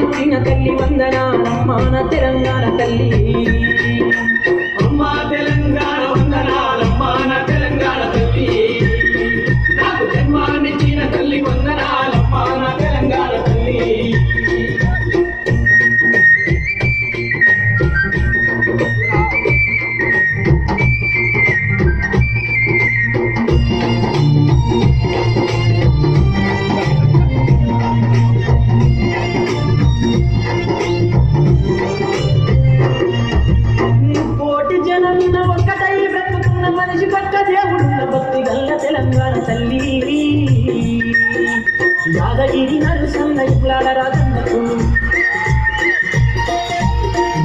జన్మానిచ్చిన తల్లి వందనాలమ్మా నా తెలంగాణ తల్లి. అమ్మా తెలంగాణ వందనాలమ్మా నా తెలంగాణ తల్లి. నాకు జన్మానిచ్చిన తల్లి వందనాలమ్మా నా తెలంగాణ తల్లి. మనిషి పక్క దేవుడున్న భక్తి గల్ల తెలంగాణ తల్లి. యాదగిరి నరసన్న ఇట్లాడ రాజన్నకు,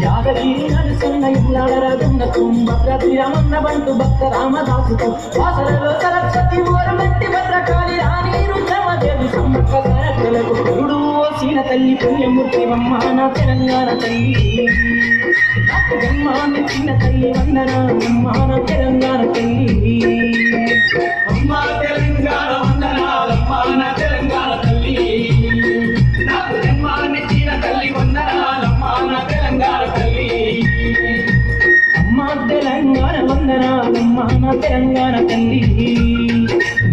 యాదగిరి నరసన్న ఇట్లాడ రాజన్నకు, భద్రతి రామన్న బంటు భక్త రామదాసుకు, వాసరలో సరస్వతి ఓరమట్టి భద్రకాళి రాణి రుద్రమదేవి సమ్మక్క సారక్కలకు గురుడు ఓసిన తల్లి పుణ్యమూర్తివమ్మ నా తెలంగాణ తల్లి. నాకు జన్మానిచ్చిన తల్లి వందనాలమ్మా నా తెలంగాణ తల్లి. అమ్మా తెలంగాణ వందనాలమ్మా నా తెలంగాణ తల్లి. నాకు జన్మానిచ్చిన తల్లి వందనాలమ్మా నా తెలంగాణ తల్లి. అమ్మా తెలంగాణ వందనాలమ్మా నా తెలంగాణ తల్లి.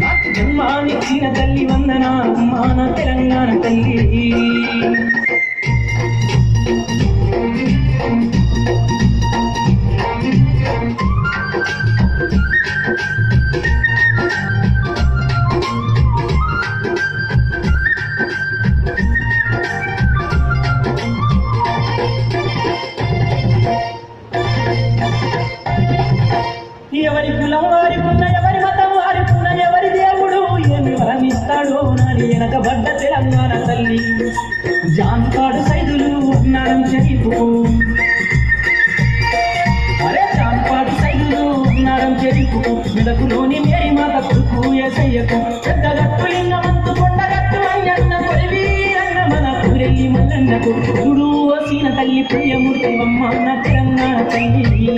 నాకు జన్మానిచ్చిన తల్లి వందనాలమ్మా నా తెలంగాణ తల్లి. ఎవరి కులం వారికున్న, ఎవరి మతం వారికున్న, ఎవరి దేవుడు ఏమి వరమిస్తాడో నాని వెనకబడ్డ తెలంగాణ తల్లి. జాన్పాడు సైదులు ఉన్నారం షరీఫు, అరే జాన్పాడు సైదులు ఉన్నారం షరీఫు, మెదకులోని మేరీ మాత కొడుకు యేసయ్యకు, పెద్దగట్టు లింగమంతు కొండగట్టు అయ్యన్న కొలివి అన్న మన ఊరెల్లి మల్లన్నకు గుడు వసిన తల్లి ప్రియమూర్తివమ్మ నా తెలంగాణ తల్లి.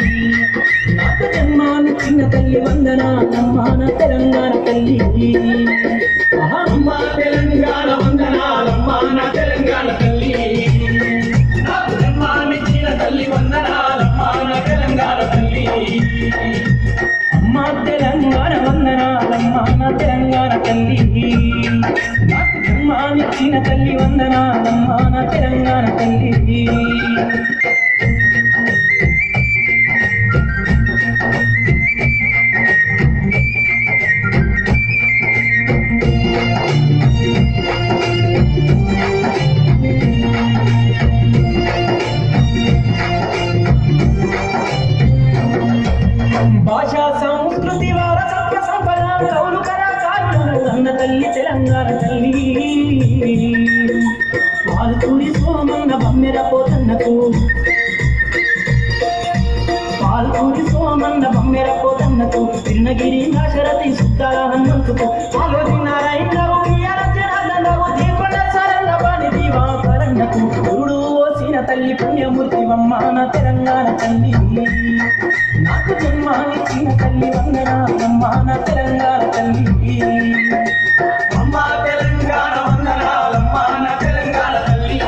నాకు జన్మానిచ్చిన తల్లి వందనాలమ్మా నా తెలంగాణ తల్లి. అమ్మా తెలంగాణ వందనాలమ్మా నా తెలంగాణ తల్లి. నాకు జన్మానిచ్చిన తల్లి వందనాలమ్మా నా తెలంగాణ తల్లి. అమ్మా తెలంగాణ వందనాలమ్మా నా తెలంగాణ తల్లి. నాకు జన్మానిచ్చిన తల్లి వందనాలమ్మా నా తెలంగాణ తల్లి. భాషా సంస్కృతి వారసత్వ సంపద కౌలు కళాకారులను అన్న తల్లి తెలంగాణ తల్లి. పాల్తూరి సోమన్న బమ్మెర పోతన్నకు, పాల్తూరి సోమన్న బమ్మెర పోతన్నకు, తిరునగిరి దాశరథి సుద్దాల హనుమంతుకు, ఆలోచి నారాయణరావు జనార్దనరావు దీపణ సారంగ బాణి దీవాకరణకు గురుడు ఓసిన తల్లి పుణ్యమూర్తివమ్మ నా తెలంగాణ తల్లి. నాకు జన్మానిచ్చిన తల్లి వందనాలమ్మా నా తెలంగాణ తల్లి. అమ్మా తెలంగాణ వందనాలమ్మా నా తెలంగాణ తల్లి.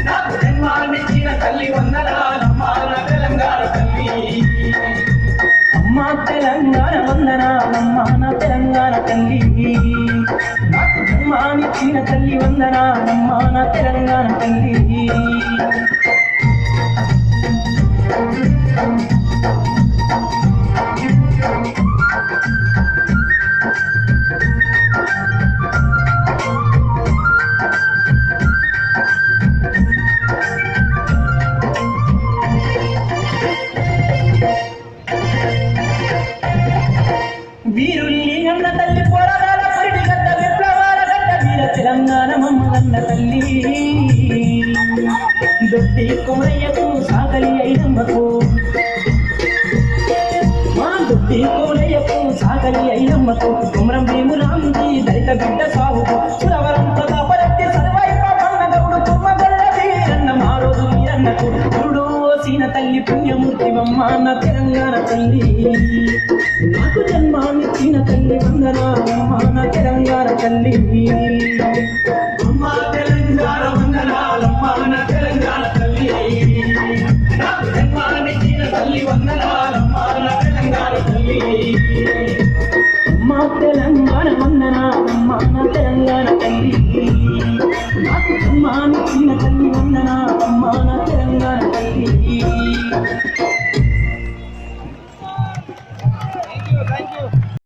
నాకు జన్మానిచ్చిన తల్లి వందనాలమ్మా నా తెలంగాణ తల్లి. అమ్మా తెలంగాణ వందనాలమ్మా నా తెలంగాణ తల్లి. నాకు జన్మానిచ్చిన తల్లి వందనాలమ్మా నా తెలంగాణ తల్లి. వీరుల్ని అన్న తల్లి పోరాటాల పరిడి గడ్డ విప్లవాల గడ్డ వీర తెలంగాణ మమ్మగన్న తల్లి. దొడ్డి కోలయ్యకు సాగలి అయినమ్మకు, మా దొడ్డి కోలయ్యకు సాగలి అయినమ్మకు, కుమరం భీమురాంది దళిత బిడ్డ సాగుకు, సురవరం ప్రతాపరెడ్డి సర్వైప పన్నగౌడు తుమ్మగల్ల వీరన్న మారోజు వీరన్నకు గురుడు ఓసిన తల్లి పుణ్యమూర్తివమ్మ నా తెలంగాణ తల్లి. నాకు జన్మానిచ్చిన తల్లి వందనాలమ్మా నా తెలంగాణ తల్లి. అమ్మా తెలంగాణ వందనాలు వందనాలమ్మా నా తెలంగాణ తల్లి